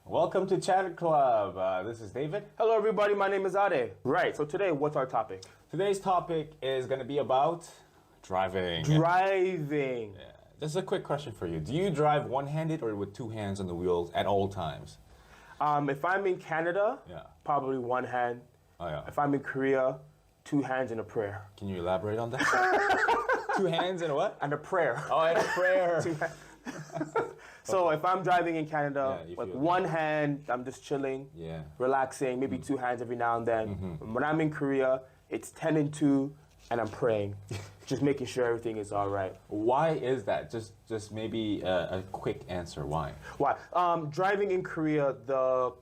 Welcome to Chatter Club. This is David. Hello, everybody. My name is Ade. Right. So today, what's our topic? Today's topic is going to be about driving. Driving. Yeah. Just a quick question for you. Do you drive one-handed or with two hands on the wheels at all times? If I'm in Canada, probably one hand. Oh, yeah. If I'm in Korea, two hands and a prayer. Can you elaborate on that? Two hands and a what? And a prayer. Oh, and a prayer. So if I'm driving in Canada, Yeah, with one hand, I'm just chilling, relaxing, maybe two hands every now and then. When I'm in Korea, it's 10 and 2, and I'm praying, just making sure everything is all right. Why is that? Just maybe a quick answer. Why? Why? Driving in Korea, the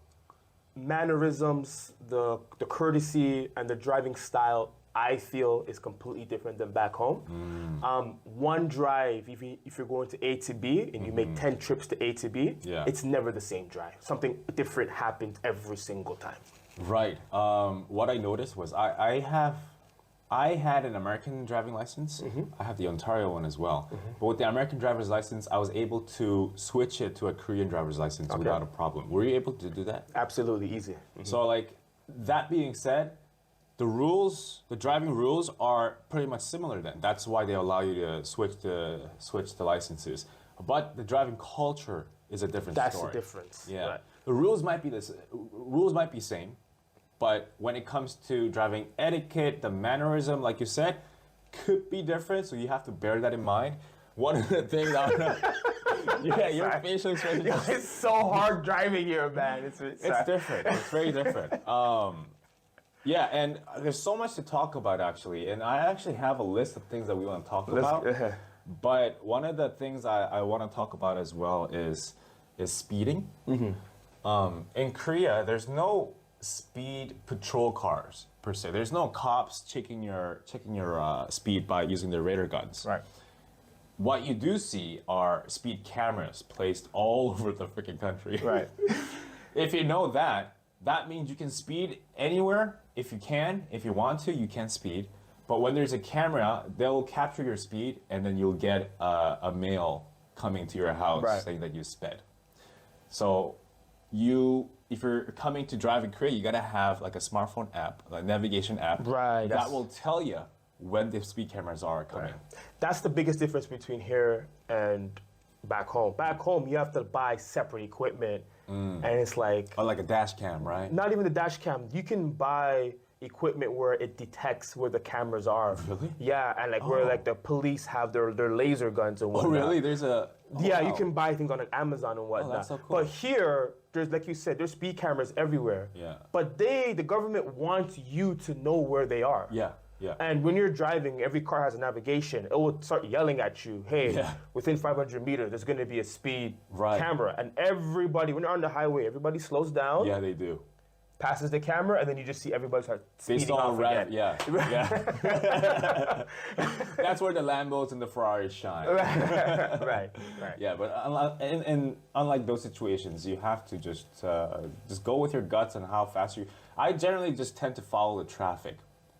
mannerisms, the courtesy, and the driving style, I feel is completely different than back home. One drive, if you're going to A to B and you make 10 trips to A to B, it's never the same drive. Something different happens every single time. Right. What I noticed was I had an American driving license. I have the Ontario one as well. But with the American driver's license, I was able to switch it to a Korean driver's license without a problem. Were you able to do that? Absolutely easy. So, like, that being said, the driving rules are pretty much similar then. That's why they allow you to switch the licenses. But the driving culture is a different story. That's the difference. Yeah. Right. The rules might be same, but when it comes to driving etiquette, the mannerism, like you said, could be different, so you have to bear that in mind. One of the things your facial expression. It's so hard driving here, man. It's different. It's very different. Yeah, and there's so much to talk about, actually. And I actually have a list of things that we want to talk about. But one of the things I want to talk about as well is speeding. In Korea, there's no speed patrol cars, per se. There's no cops checking your speed by using their radar guns. Right. What you do see are speed cameras placed all over the freaking country. Right. If you know that, that means you can speed anywhere. If you want to, you can speed. But when there's a camera, they'll capture your speed, and then you'll get a mail coming to your house saying that you sped. So if you're coming to drive in Korea, you gotta have like a smartphone app, a navigation app, that will tell you when the speed cameras are coming. That's the biggest difference between here and back home. Back home, you have to buy separate equipment, and it's like... Or like a dash cam, right? Not even the dash cam. You can buy equipment where it detects where the cameras are. Really? Yeah, and like where like the police have their laser guns and whatnot. Oh, really? There's a... You can buy things on like Amazon and whatnot. Oh, that's so cool. But here, there's, like you said, there's speed cameras everywhere. Yeah. But the government wants you to know where they are. Yeah. And when you're driving, every car has a navigation. It will start yelling at you, hey, within 500 meters, there's going to be a speed camera. And everybody, when you're on the highway, everybody slows down. Yeah, they do. Passes the camera, and then you just see everybody start speeding off again. Yeah. That's where the Lambos and the Ferraris shine. Right. Yeah, but unlike those situations, you have to just go with your guts and how fast you... I generally just tend to follow the traffic.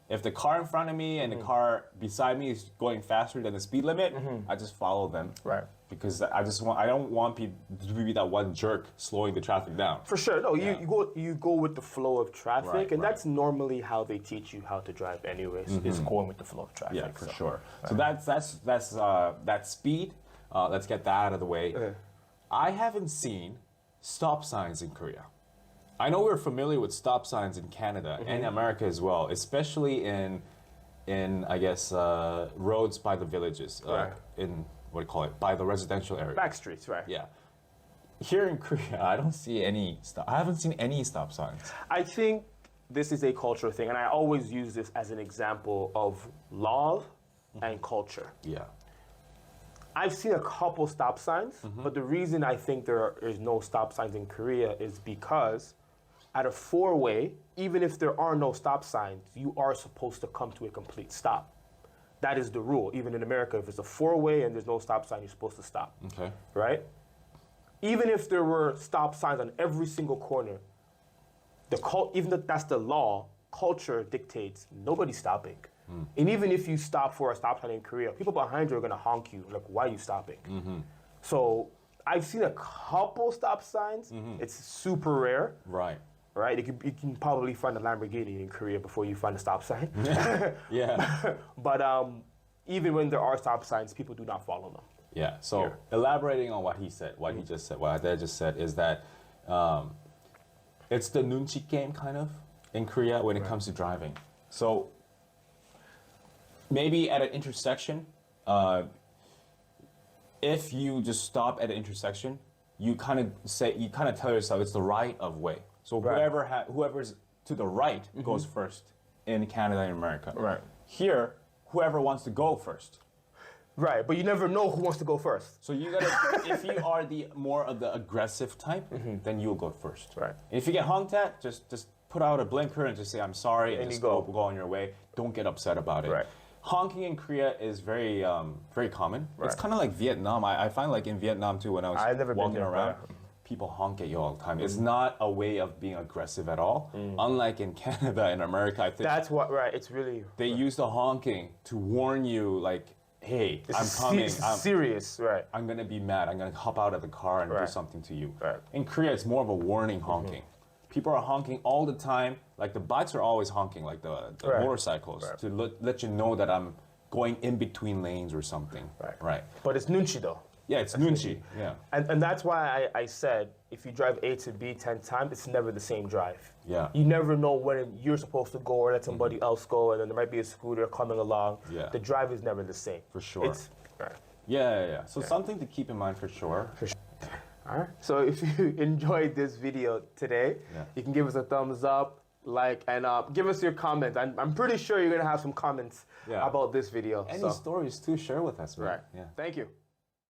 If the car in front of me and the car beside me is going faster than the speed limit, I just follow them. Right. Because I don't want people to be that one jerk slowing the traffic down. For sure. No, you go with the flow of traffic, and that's normally how they teach you how to drive anyways, is going with the flow of traffic. Yeah, for sure. So that's speed. Let's get that out of the way. I haven't seen stop signs in Korea. I know we're familiar with stop signs in Canada and America as well, especially in I guess roads by the villages, in what do you call it, by the residential area. Back streets, right? Yeah. Here in Korea, I haven't seen any stop signs. I think this is a cultural thing, and I always use this as an example of law and culture. Yeah. I've seen a couple stop signs, but the reason I think there is no stop signs in Korea is because at a four-way, even if there are no stop signs, you are supposed to come to a complete stop. That is the rule. Even in America, if it's a four-way and there's no stop sign, you're supposed to stop. Okay. Right? Even if there were stop signs on every single corner, even though that's the law, culture dictates nobody's stopping. And even if you stop for a stop sign in Korea, people behind you are going to honk you, like, why are you stopping? So I've seen a couple stop signs. It's super rare. Right. Right, you can probably find a Lamborghini in Korea before you find a stop sign. Yeah. But even when there are stop signs, people do not follow them. Yeah. So Here. elaborating on what he said, what he just said, what I just said is that it's the nunchi game kind of in Korea when it comes to driving. So maybe at an intersection, if you just stop at an intersection, you kind of tell yourself it's the right of way. So Right. whoever's to the right goes first in Canada and America. Right. Here, whoever wants to go first. Right, but you never know who wants to go first. So you gotta, if you are the more of the aggressive type, then you'll go first. Right. If you get honked at, just put out a blinker and just say I'm sorry and And just you go go. on your way. Don't get upset about it. Right. Honking in Korea is very very common. It's Right. kind of like Vietnam. I find like in Vietnam too when I was I've never been walking there, around. yeah. People honk at you all the time. It's not a way of being aggressive at all. Unlike in Canada and America, I think That's what, right, it's really... they use the honking to warn you, like, hey, I'm coming. It's serious, right. I'm gonna be mad. I'm gonna hop out of the car and do Right. something to you. Right. In Korea, it's more of a warning honking. People are honking all the time. Like the bikes are always honking, like the Right. motorcycles, Right. to let you know that I'm going in between lanes or something. Right. Right. But it's nunchi though. Yeah, it's nunchi. Yeah. And that's why I said if you drive A to B 10 times, it's never the same drive. Yeah. You never know when you're supposed to go or let somebody else go, and then there might be a scooter coming along. Yeah. The drive is never the same. For sure. It's, right. Yeah. So something to keep in mind for sure. All right. So if you enjoyed this video today, Yeah. you can give us a thumbs up, like, and give us your comments. I'm pretty sure you're gonna have some comments Yeah. about this video. Any so. stories too, share with us, man. Right. Yeah. Thank you.